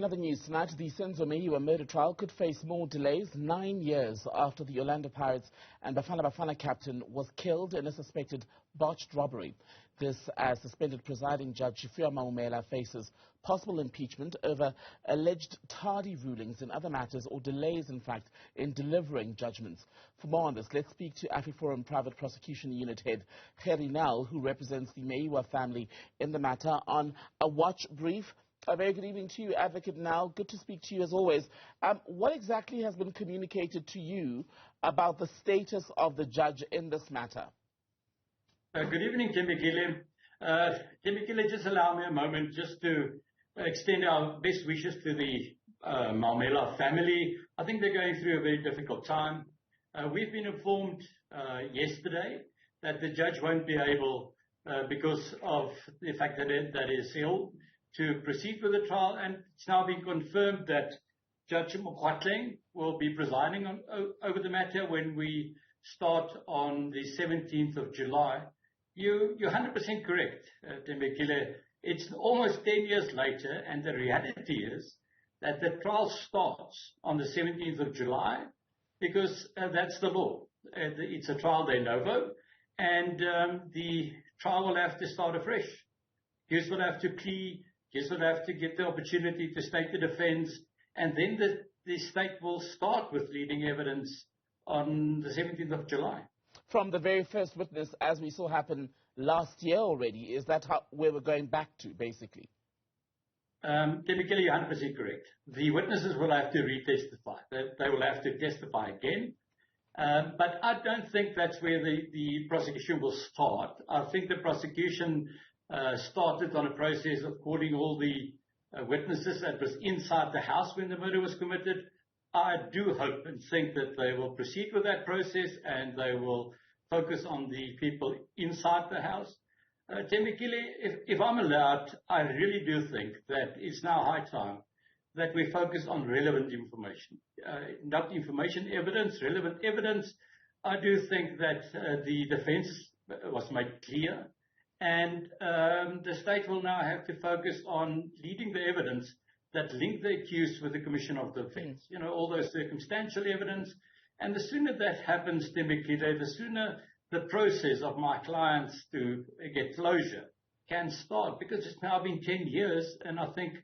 In other news tonight, the Meyiwa murder trial could face more delays 9 years after the Orlando Pirates and Bafana Bafana captain was killed in a suspected botched robbery. This as suspended presiding judge Tshifhiwa Maumela faces possible impeachment over alleged tardy rulings in other matters or delays, in fact, in delivering judgments. For more on this, let's speak to AfriForum Private Prosecution Unit Head Gerrie Nel, who represents the Meyiwa family in the matter, on a watch brief. A very good evening to you, Advocate Nel. Good to speak to you as always. What exactly has been communicated to you about the status of the judge in this matter? Good evening, Tshifhiwa. Just allow me a moment just to extend our best wishes to the Maumela family. I think they're going through a very difficult time. We've been informed yesterday that the judge won't be able, because of the fact that he is ill, to proceed with the trial, and it's now been confirmed that Judge Mokwatling will be presiding over the matter when we start on the 17th of July. You're 100% correct, Tshifhiwa. It's almost 10 years later, and the reality is that the trial starts on the 17th of July because that's the law. It's a trial de novo, and the trial will have to start afresh. Accused will have to plea. Accused will have to get the opportunity to state the defense, and then the state will start with leading evidence on the 17th of July. From the very first witness, as we saw happen last year already, is that where we're going back to, basically? Tshifhiwa, you're 100% correct. The witnesses will have to retestify. They will have to testify again. But I don't think that's where the prosecution will start. I think the prosecution started on a process of calling all the witnesses that was inside the house when the murder was committed. I do hope and think that they will proceed with that process and they will focus on the people inside the house. Tshifhiwa, if I'm allowed, I really do think that it's now high time that we focus on relevant information. Not information evidence, relevant evidence. I do think that the defense was made clear, and the state will now have to focus on leading the evidence that link the accused with the commission of the offence. You know, all those circumstantial evidence. And the sooner that happens, Tshifhiwa, the sooner the process of my clients to get closure can start, because it's now been 10 years, and I think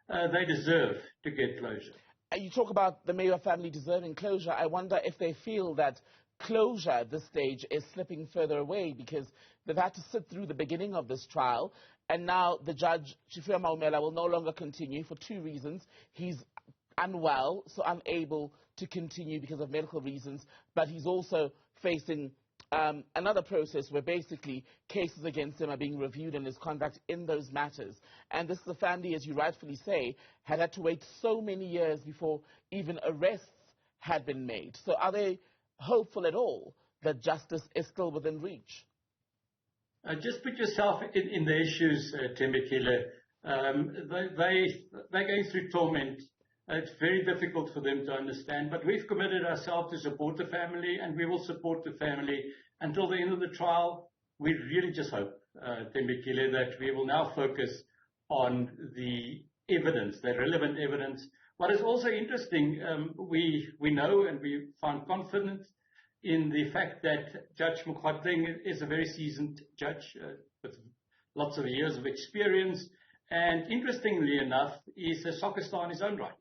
they deserve to get closure. You talk about the Meyiwa family deserving closure. I wonder if they feel that closure at this stage is slipping further away, because they've had to sit through the beginning of this trial, and now the judge, Tshifhiwa Maumela, will no longer continue for two reasons. He's unwell, so unable to continue because of medical reasons, but he's also facing another process where basically cases against him are being reviewed and his conduct in those matters. And this is a family, as you rightfully say, had to wait so many years before even arrests had been made. So are they hopeful at all that justice is still within reach? Just put yourself in the issues, Tshifhiwa. They're going through torment. It's very difficult for them to understand, but we've committed ourselves to support the family, and we will support the family until the end of the trial. We really just hope, Tshifhiwa, that we will now focus on the evidence, the relevant evidence. What is also interesting, we know and we find confident in the fact that Judge Mokwatling is a very seasoned judge with lots of years of experience, and interestingly enough, he's a soccer star in his own right.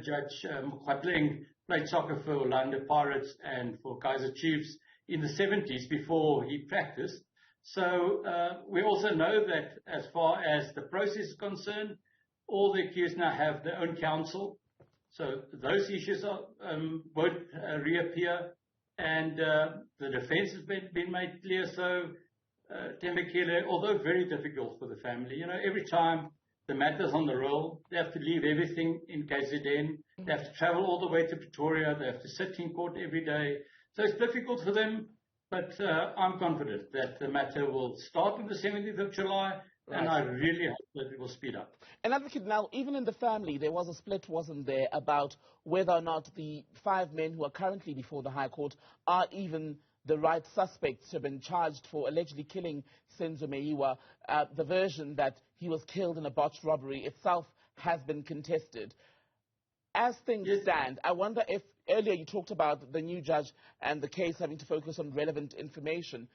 Judge Mokwatling played soccer for Orlando Pirates and for Kaizer Chiefs in the 70s before he practiced. So we also know that as far as the process is concerned, all the accused now have their own counsel. So those issues won't reappear, and the defense has been made clear. So Tshifhiwa, although very difficult for the family, you know, every time the matter's on the roll, they have to leave everything in KZN. They have to travel all the way to Pretoria. They have to sit in court every day. So it's difficult for them, but I'm confident that the matter will start on the 17th of July, and I really hope that it will speed up. And Advocate, now, even in the family, there was a split, wasn't there, about whether or not the 5 men who are currently before the High Court are even the right suspects who have been charged for allegedly killing Meyiwa. The version that he was killed in a botched robbery itself has been contested. As things Yes. stand, I wonder if, earlier you talked about the new judge and the case having to focus on relevant information.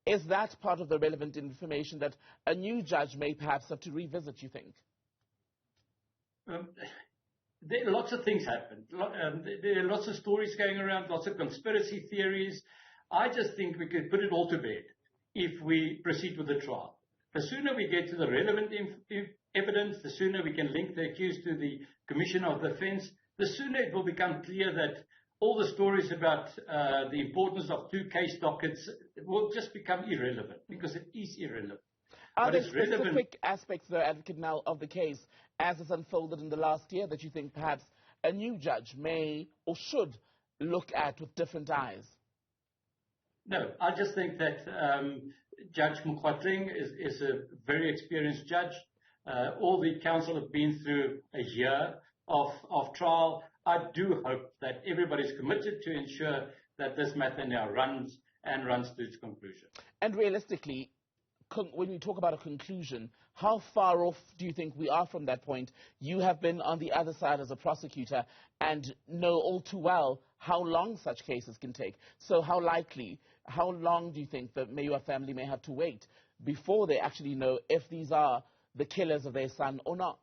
Is that part of the relevant information that a new judge may perhaps have to revisit, you think? Lots of things happened. There are lots of stories going around, lots of conspiracy theories. I just think we could put it all to bed if we proceed with the trial. The sooner we get to the relevant evidence, the sooner we can link the accused to the commission of the offence, the sooner it will become clear that all the stories about the importance of 2 case dockets will just become irrelevant, because it is irrelevant. Are there specific aspects, though, Advocate Nel, of the case as it's unfolded in the last year that you think perhaps a new judge may or should look at with different eyes? No, I just think that Judge Mokgwatleng is a very experienced judge. All the council have been through a year of trial. I do hope that everybody's committed to ensure that this matter now runs to its conclusion. And realistically, when we talk about a conclusion, how far off do you think we are from that point? You have been on the other side as a prosecutor and know all too well how long such cases can take. So how long do you think the Meyiwa family may have to wait before they actually know if these are the killers of their son or not?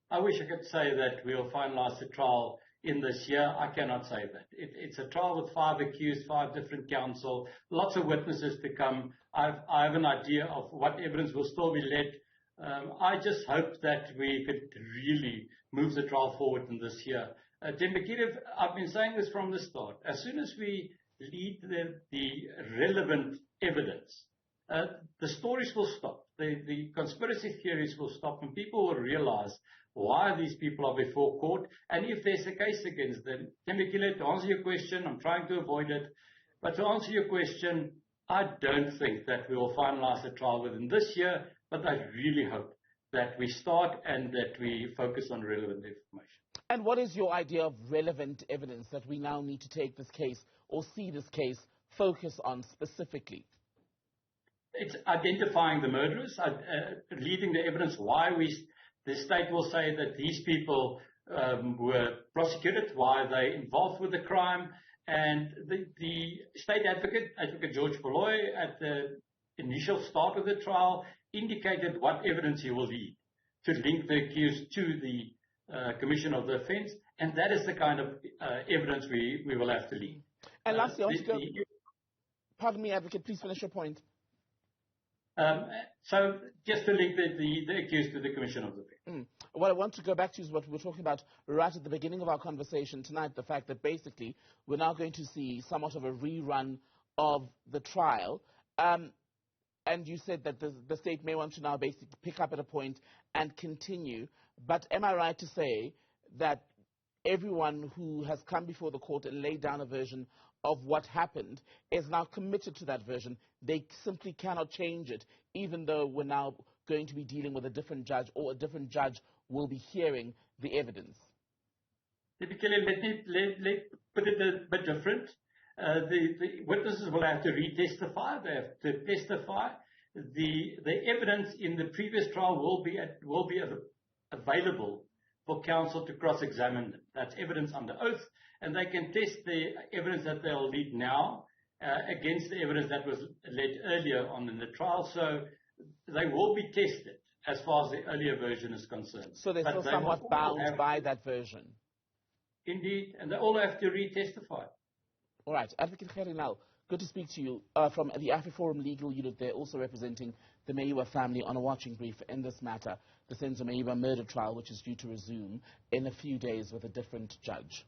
I wish I could say that we'll finalize the trial in this year. I cannot say that. It's a trial with 5 accused, 5 different counsel, lots of witnesses to come. I have an idea of what evidence will still be led. I just hope that we could really move the trial forward in this year. Tembekile, I've been saying this from the start. As soon as we lead the relevant evidence, the stories will stop. The conspiracy theories will stop, and people will realize why these people are before court, and if there's a case against them. Tembekile, to answer your question, I'm trying to avoid it, but to answer your question, I don't think that we will finalize the trial within this year, but I really hope that we start and that we focus on relevant information. And what is your idea of relevant evidence that we now need to take this case or see this case focus on specifically? It's identifying the murderers, leading the evidence why the state will say that these people were prosecuted, why they involved with the crime, and the state advocate, Advocate George Polloy, at the initial start of the trial, indicated what evidence he will need to link the accused to the commission of the offence, and that is the kind of evidence we will have to lead. And lastly, pardon me, Advocate, please finish your point. So just to link the accused to the commission of the offence. What I want to go back to is what we were talking about right at the beginning of our conversation tonight, the fact that basically we're now going to see somewhat of a rerun of the trial. And you said that the state may want to now basically pick up at a point and continue. But am I right to say that everyone who has come before the court and laid down a version of what happened is now committed to that version? They simply cannot change it, even though we're now going to be dealing with a different judge, or a different judge will be hearing the evidence? Let me put it a bit different. The witnesses will have to retestify. They have to testify. The evidence in the previous trial will be available for counsel to cross-examine them. That's evidence under oath, and they can test the evidence that they'll lead now against the evidence that was led earlier on in the trial. So they will be tested as far as the earlier version is concerned. So they're still somewhat bound by that version. Indeed, and they all have to retestify. All right. Advocate Gerrie Nel, good to speak to you from the AfriForum legal unit there, also representing the Meyiwa family on a watching brief in this matter, the Senzo Meyiwa murder trial, which is due to resume in a few days with a different judge.